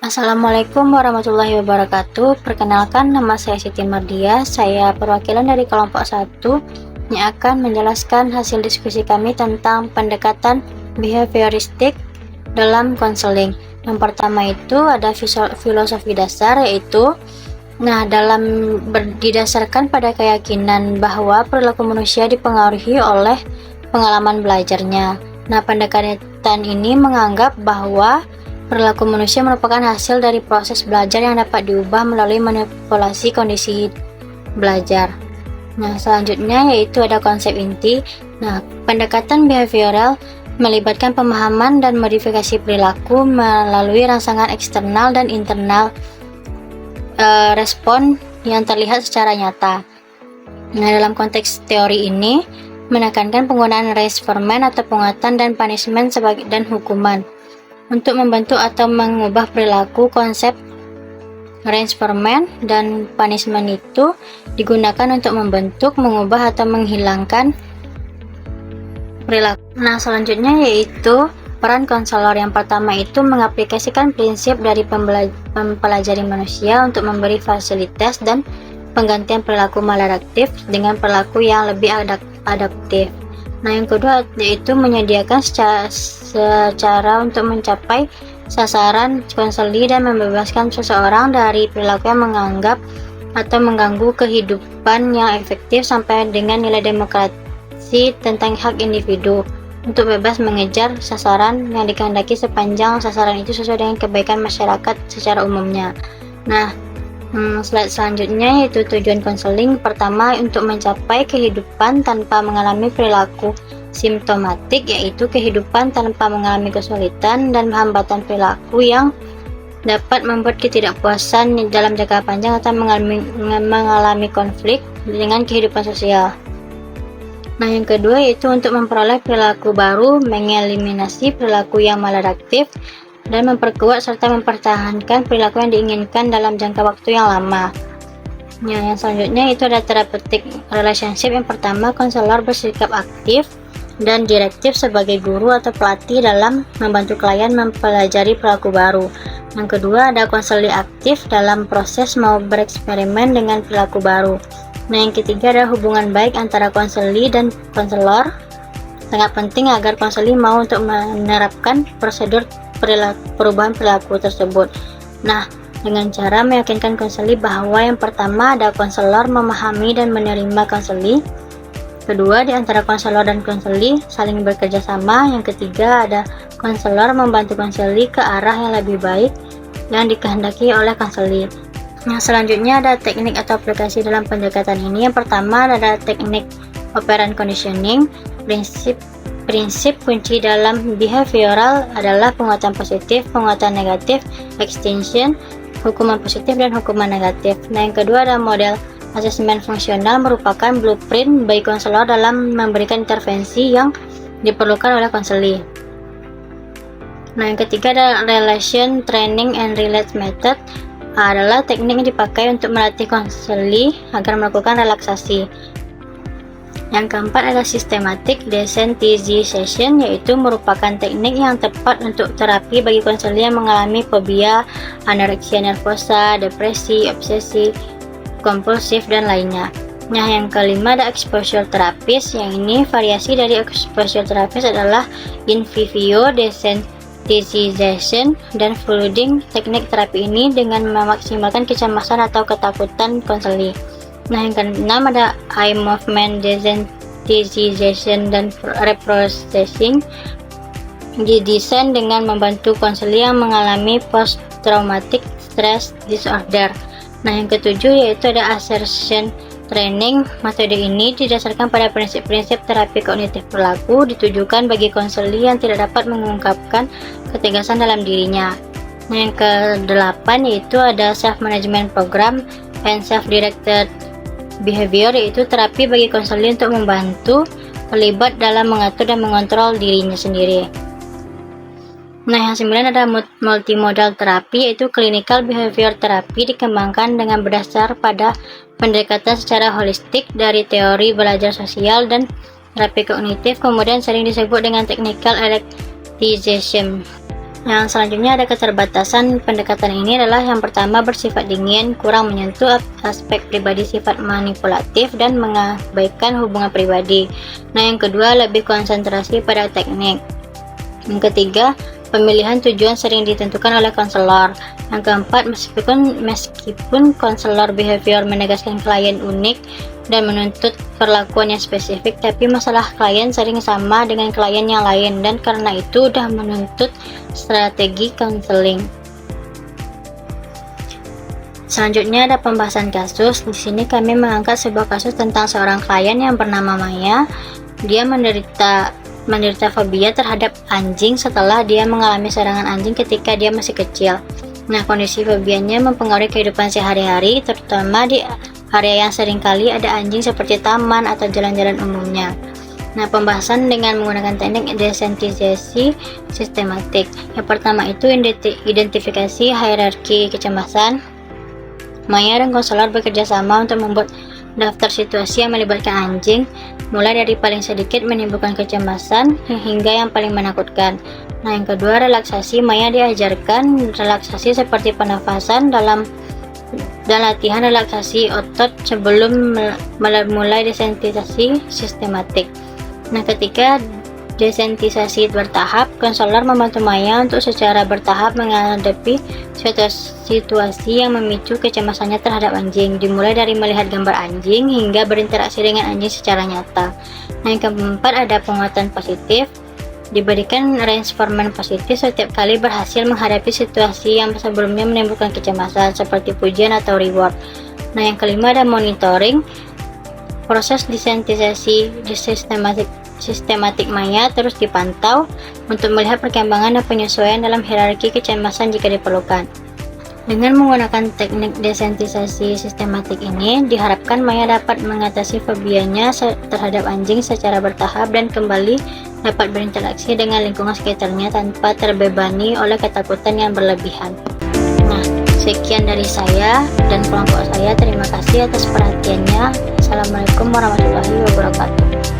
Assalamualaikum warahmatullahi wabarakatuh. Perkenalkan, nama saya Siti Mardia. Saya perwakilan dari kelompok 1 yang akan menjelaskan hasil diskusi kami tentang pendekatan behavioristik dalam konseling. Yang pertama itu ada filosofi dasar, yaitu didasarkan pada keyakinan bahwa perilaku manusia dipengaruhi oleh pengalaman belajarnya. Pendekatan ini menganggap bahwa perilaku manusia merupakan hasil dari proses belajar yang dapat diubah melalui manipulasi kondisi belajar. Selanjutnya yaitu ada konsep inti. Pendekatan behavioral melibatkan pemahaman dan modifikasi perilaku melalui rangsangan eksternal dan internal respon yang terlihat secara nyata. Dalam konteks teori ini menekankan penggunaan reinforcement atau penguatan dan punishment dan hukuman untuk membentuk atau mengubah perilaku. Konsep reinforcement dan punishment itu digunakan untuk membentuk, mengubah, atau menghilangkan perilaku. Selanjutnya yaitu peran konselor. Yang pertama itu mengaplikasikan prinsip dari mempelajari manusia untuk memberi fasilitas dan penggantian perilaku maladaptif dengan perilaku yang lebih adaptif. Yang kedua yaitu menyediakan secara untuk mencapai sasaran konseli dan membebaskan seseorang dari perilaku yang menganggap atau mengganggu kehidupan yang efektif sampai dengan nilai demokrasi tentang hak individu untuk bebas mengejar sasaran yang dikehendaki sepanjang sasaran itu sesuai dengan kebaikan masyarakat secara umumnya. Slide selanjutnya yaitu tujuan konseling. Pertama, untuk mencapai kehidupan tanpa mengalami perilaku simptomatik, yaitu kehidupan tanpa mengalami kesulitan dan hambatan perilaku yang dapat membuat ketidakpuasan dalam jangka panjang atau mengalami konflik dengan kehidupan sosial. Yang kedua yaitu untuk memperoleh perilaku baru, mengeliminasi perilaku yang maladaptif, dan memperkuat serta mempertahankan perilaku yang diinginkan dalam jangka waktu yang lama. Yang selanjutnya itu ada therapeutic relationship. Yang pertama, konselor bersikap aktif dan direktif sebagai guru atau pelatih dalam membantu klien mempelajari perilaku baru. Yang kedua, ada konseli aktif dalam proses mau bereksperimen dengan perilaku baru. Yang ketiga, ada hubungan baik antara konseli dan konselor. Sangat penting agar konseli mau untuk menerapkan prosedur perubahan perilaku tersebut. Dengan cara meyakinkan konseli bahwa yang pertama ada konselor memahami dan menerima konseli. Kedua, di antara konselor dan konseli saling bekerja sama. Yang ketiga, ada konselor membantu konseli ke arah yang lebih baik yang dikehendaki oleh konseli. Selanjutnya ada teknik atau aplikasi dalam pendekatan ini. Yang pertama ada teknik operant conditioning. Prinsip kunci dalam behavioral adalah penguatan positif, penguatan negatif, extension, hukuman positif, dan hukuman negatif. Yang kedua ada model asesmen fungsional, merupakan blueprint bagi konselor dalam memberikan intervensi yang diperlukan oleh konseli. Yang ketiga ada relation training and relate method, adalah teknik yang dipakai untuk melatih konseli agar melakukan relaksasi. Yang keempat ada systematic desensitization, yaitu merupakan teknik yang tepat untuk terapi bagi konseli yang mengalami fobia, anoreksia nervosa, depresi, obsesi kompulsif, dan lainnya. Yang kelima ada exposure therapist. Yang ini variasi dari exposure therapist adalah in vivio desensitization dan flooding. Teknik terapi ini dengan memaksimalkan kecemasan atau ketakutan konseli. Yang keenam ada eye movement desensitization dan reprocessing, didesain dengan membantu konseli yang mengalami post traumatic stress disorder. Yang ketujuh yaitu ada assertion training. Metode ini didasarkan pada prinsip-prinsip terapi kognitif perilaku, ditujukan bagi konseli yang tidak dapat mengungkapkan ketegasan dalam dirinya. Yang kedelapan yaitu ada self management program and self directed behavior, yaitu terapi bagi konseli untuk membantu terlibat dalam mengatur dan mengontrol dirinya sendiri. Yang sembilan ada multimodal terapi, yaitu clinical behavior therapy, dikembangkan dengan berdasar pada pendekatan secara holistik dari teori belajar sosial dan terapi kognitif, kemudian sering disebut dengan technical adaptation. Yang selanjutnya ada keterbatasan pendekatan ini adalah yang pertama bersifat dingin, kurang menyentuh aspek pribadi, sifat manipulatif, dan mengabaikan hubungan pribadi. Nah, yang kedua lebih konsentrasi pada teknik. Yang ketiga, pemilihan tujuan sering ditentukan oleh konselor. Yang keempat, meskipun konselor behavior menegaskan klien unik dan menuntut perlakuan yang spesifik, tapi masalah klien sering sama dengan klien yang lain, dan karena itu sudah menuntut strategi konseling. Selanjutnya ada pembahasan kasus. Di sini kami mengangkat sebuah kasus tentang seorang klien yang bernama Maya. Dia menderita fobia terhadap anjing setelah dia mengalami serangan anjing ketika dia masih kecil. Nah, kondisi fobianya mempengaruhi kehidupan sehari-hari, terutama di area yang seringkali ada anjing seperti taman atau jalan-jalan umumnya. Nah, pembahasan dengan menggunakan teknik desensitisasi sistematik. Yang pertama itu identifikasi hierarki kecemasan. Maya dan konselor bekerja sama untuk membuat daftar situasi yang melibatkan anjing, mulai dari paling sedikit menimbulkan kecemasan hingga yang paling menakutkan. Nah, yang kedua relaksasi. Maya diajarkan relaksasi seperti pernafasan dan latihan relaksasi otot sebelum mulai desensitisasi sistematik. Nah, ketika desensitisasi bertahap, konselor membantu Maya untuk secara bertahap menghadapi situasi yang memicu kecemasannya terhadap anjing, dimulai dari melihat gambar anjing hingga berinteraksi dengan anjing secara nyata. Nah, yang keempat ada penguatan positif. Diberikan reinforcement positif setiap kali berhasil menghadapi situasi yang sebelumnya menimbulkan kecemasan, seperti pujian atau reward. Nah, yang kelima ada monitoring. Proses desensitisasi sistematik Maya terus dipantau untuk melihat perkembangan dan penyesuaian dalam hierarki kecemasan jika diperlukan. Dengan menggunakan teknik desensitisasi sistematik ini, diharapkan Maya dapat mengatasi fobianya terhadap anjing secara bertahap dan kembali dapat berinteraksi dengan lingkungan sekitarnya tanpa terbebani oleh ketakutan yang berlebihan. Nah, sekian dari saya dan kelompok saya. Terima kasih atas perhatiannya. Assalamualaikum warahmatullahi wabarakatuh.